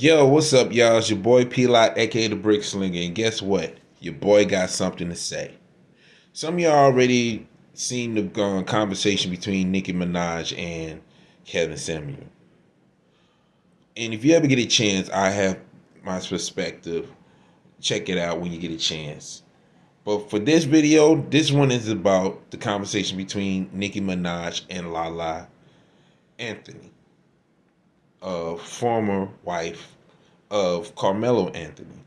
Yo, what's up, y'all? It's your boy P-Lot, aka the Brick Slinger, and guess what? Your boy got something to say. Some of y'all already seen the conversation between Nicki Minaj and Kevin Samuel. And if you ever get a chance, I have my perspective. Check it out when you get a chance. But for this video, this one is about the conversation between Nicki Minaj and LaLa Anthony, a former wife of Carmelo Anthony.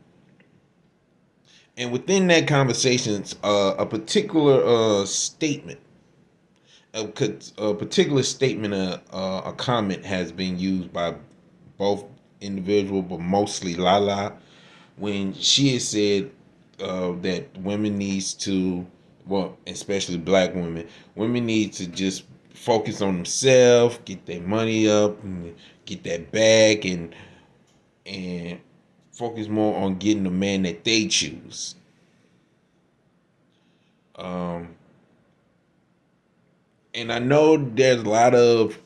And within that conversation, a particular statement, a particular statement, a comment has been used by both individual, but mostly LaLa, when she has said that women needs to, well, especially black women need to just focus on themselves, get their money up, and get that bag, and focus more on getting the man that they choose. Um, and I know there's a lot of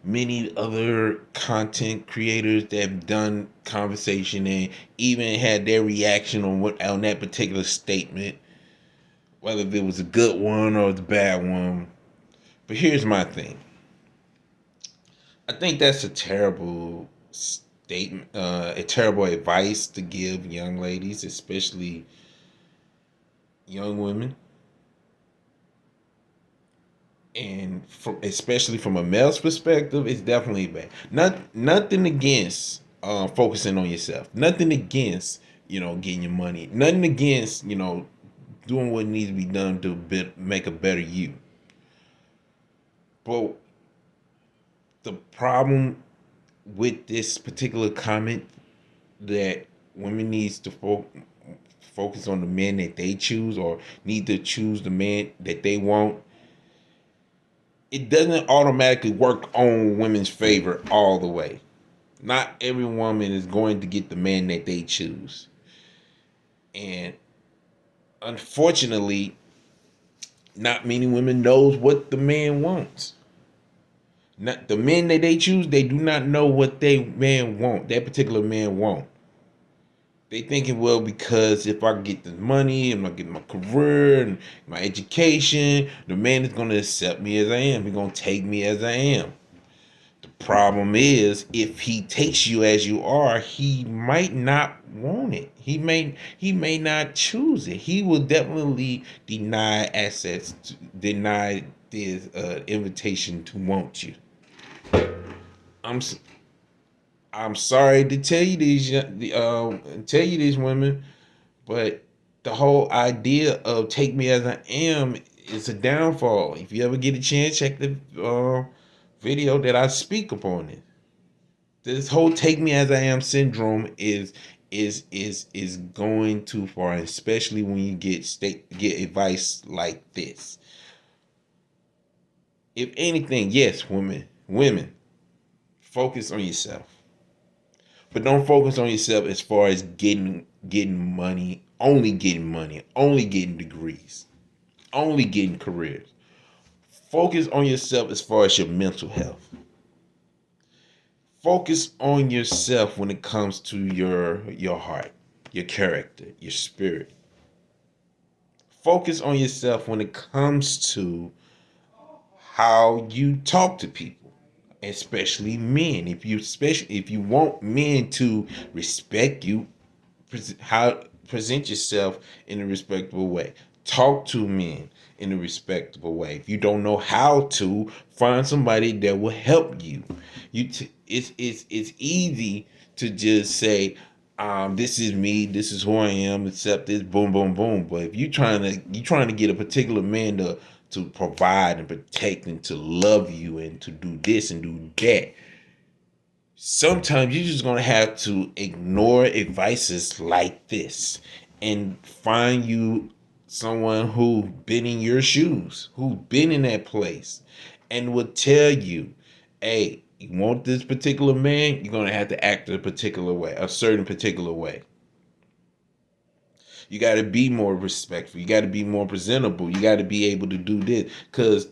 many other content creators that have done conversation and even had their reaction on that particular statement, whether it was a good one or the bad one. But here's my thing. I think that's a terrible statement, a terrible advice to give young ladies, especially young women, and especially from a male's perspective, it's definitely bad. Nothing against focusing on yourself. Nothing against getting your money. Nothing against doing what needs to be done to make a better you. But the problem with this particular comment that women needs to focus on the men that they choose, or need to choose the man that they want, it doesn't automatically work on women's favor all the way. Not every woman is going to get the man that they choose. And unfortunately, not many women knows what the man wants. Not the men that they choose, they do not know what that particular man want. They thinking, well, because if I get this money and I get my career and my education, the man is going to accept me as I am. He's going to take me as I am. The problem is, if he takes you as you are, he might not want it. He may not choose it. He will definitely deny access, deny this invitation to want you. I'm I'm sorry to tell you these women, but the whole idea of take me as I am is a downfall. If you ever get a chance, check the video that I speak upon it. This whole take me as I am syndrome is going too far, especially when you get advice like this. If anything, yes, women, focus on yourself. But don't focus on yourself as far as getting money, only getting degrees, only getting careers. Focus on yourself as far as your mental health. Focus on yourself when it comes to your heart, your character, your spirit. Focus on yourself when it comes to how you talk to people, especially men. If you want men to respect you, present yourself in a respectable way. Talk to men in a respectable way. If you don't know how to, find somebody that will help you. It's easy to just say, this is me, this is who I am, accept this, boom, boom, boom. But if you're trying to get a particular man to provide and protect and to love you and to do this and do that, sometimes you're just gonna have to ignore advices like this and find you someone who been in your shoes, who been in that place, and will tell you, hey, you want this particular man, you're gonna have to act a particular way, a certain particular way. You got to be more respectful. You got to be more presentable. You got to be able to do this, because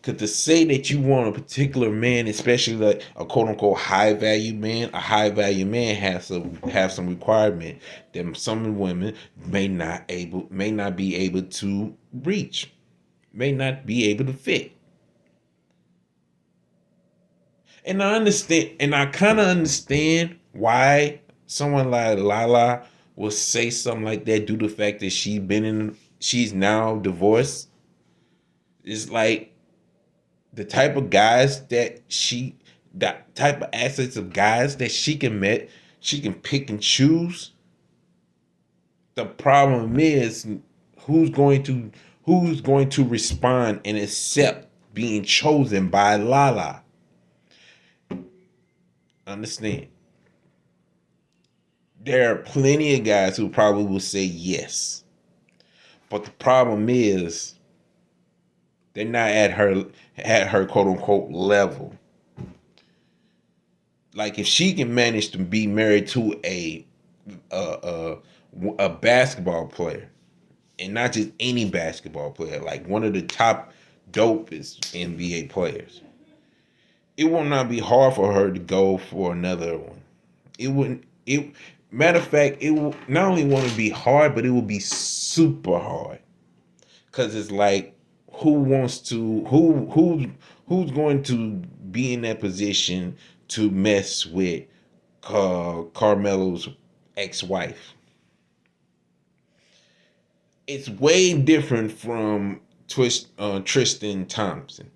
Cause to say that you want a particular man, especially like a quote unquote high value man, a high value man have some requirement that some women may not be able to reach, may not be able to fit. And I understand, and I kind of understand why someone like LaLa will say something like that due to the fact that she's now divorced. It's like the type of guys that type of assets of guys that she can pick and choose. The problem is who's going to who's going to respond and accept being chosen by LaLa. Understand? There are plenty of guys who probably will say yes. But the problem is they're not at her quote unquote level. Like if she can manage to be married to a, a basketball player, and not just any basketball player, like one of the top dopest NBA players, it will not be hard for her to go for another one. It wouldn't. It matter of fact, it will not only want to be hard, but it will be super hard. Cause it's like, who wants to who's going to be in that position to mess with Carmelo's ex-wife? It's way different from Tristan Thompson.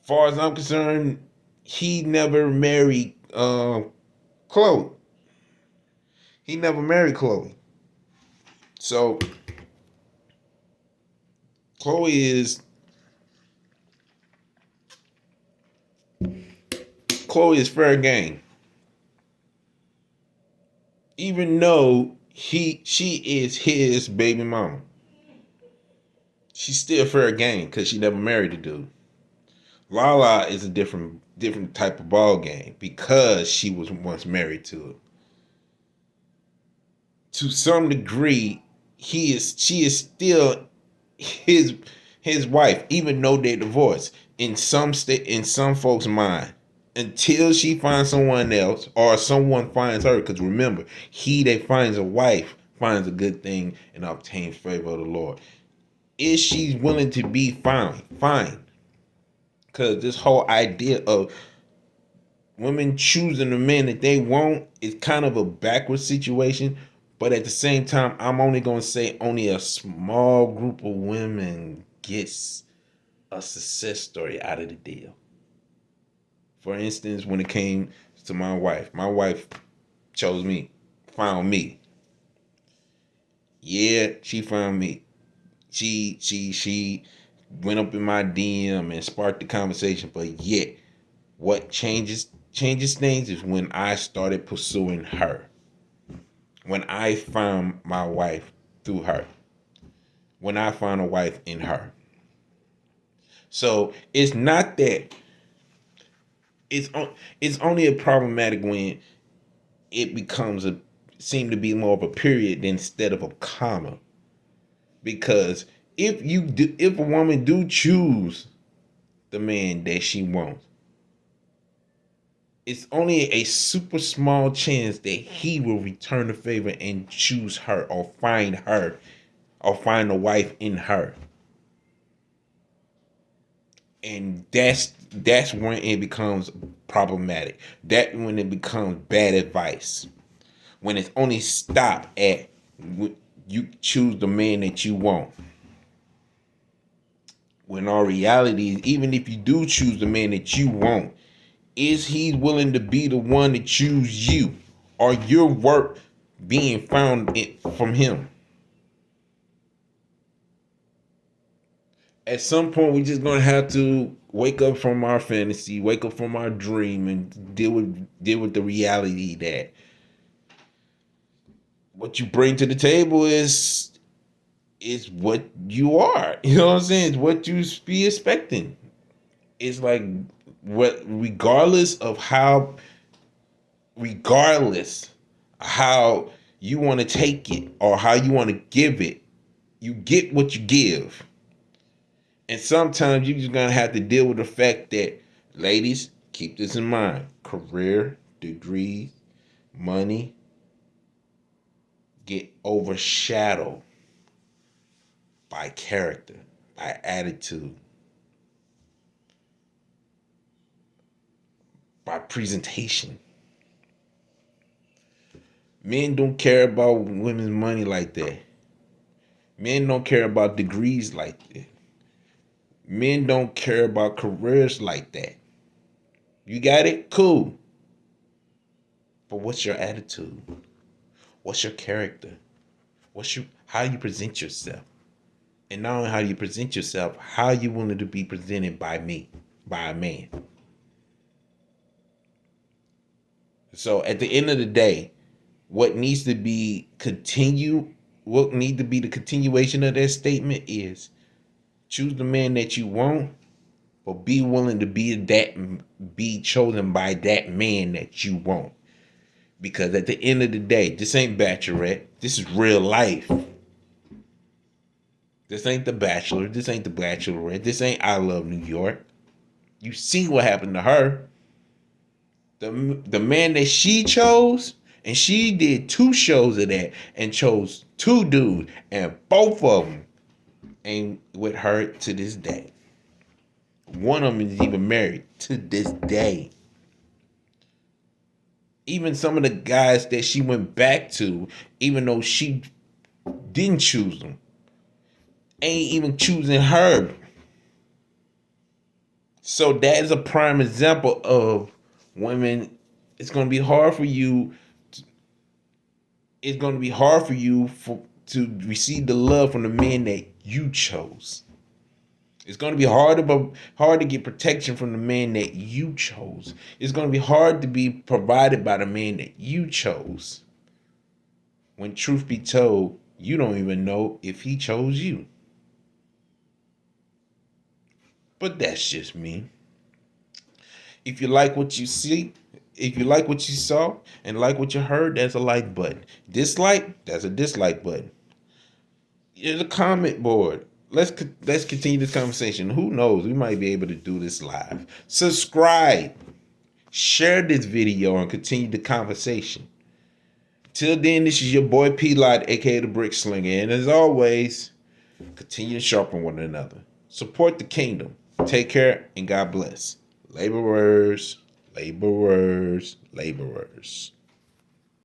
Far as I'm concerned, he never married Chloe. He never married Chloe. So Chloe is fair game. Even though she is his baby mama. She's still fair game because she never married the dude. LaLa is a different type of ball game because she was once married to him. To some degree, she is still his wife, even though they divorced. In some folks' mind, until she finds someone else or someone finds her. Because remember, he that finds a wife finds a good thing and obtains favor of the Lord. Is she willing to be fine? Fine. Because this whole idea of women choosing the men that they want is kind of a backward situation. But at the same time, I'm only going to say only a small group of women gets a success story out of the deal. For instance, when it came to my wife chose me, found me. Yeah, she found me. She went up in my DM and sparked the conversation. But yet, what changes things is when I started pursuing her. When I found my wife through her. When I found a wife in her. So it's not that it's only a problematic when it becomes seem to be more of a period instead of a comma. Because if a woman do choose the man that she wants, it's only a super small chance that he will return the favor and choose her or find a wife in her. And that's when it becomes problematic. That when it becomes bad advice. When it's only stopped at you choose the man that you want. When our reality is, even if you do choose the man that you want, is he willing to be the one to choose you? Or your work being found from him? At some point, we're just gonna have to wake up from our fantasy, wake up from our dream, and deal with the reality that what you bring to the table is what you are. You know what I'm saying? It's what you be expecting. It's like regardless how you want to take it or how you want to give it, you get what you give. And sometimes you're just gonna have to deal with the fact that, ladies, keep this in mind: career, degrees, money get overshadowed by character, by attitude, by presentation. Men don't care about women's money like that. Men don't care about degrees like that. Men don't care about careers like that. You got it? Cool. But what's your attitude? What's your character? How you present yourself? And not only how you present yourself, how you willing to be presented by me, by a man. So at the end of the day, what needs to be what need to be the continuation of that statement is choose the man that you want, but be willing to be chosen by that man that you want. Because at the end of the day, this ain't Bachelorette. This is real life. This ain't The Bachelor. This ain't The Bachelorette. This ain't I Love New York. You see what happened to her. The man that she chose, and she did 2 shows of that and chose 2 dudes, and both of them ain't with her to this day. One of them is even married to this day. Even some of the guys that she went back to, even though she didn't choose them, ain't even choosing her. So that is a prime example of women. It's going to be hard for you. It's going to be hard for you to receive the love from the man that you chose. It's going to be hard to get protection from the man that you chose. It's going to be hard to be provided by the man that you chose. When truth be told, you don't even know if he chose you. But that's just me. If you like what you see, if you like what you saw and like what you heard, that's a like button. Dislike, that's a dislike button. There's a comment board. Let's continue this conversation. Who knows? We might be able to do this live. Subscribe. Share this video and continue the conversation. Till then, this is your boy P-Lot, aka the Brick Slinger. And as always, continue to sharpen one another. Support the kingdom. Take care and God bless. Laborers, laborers, laborers.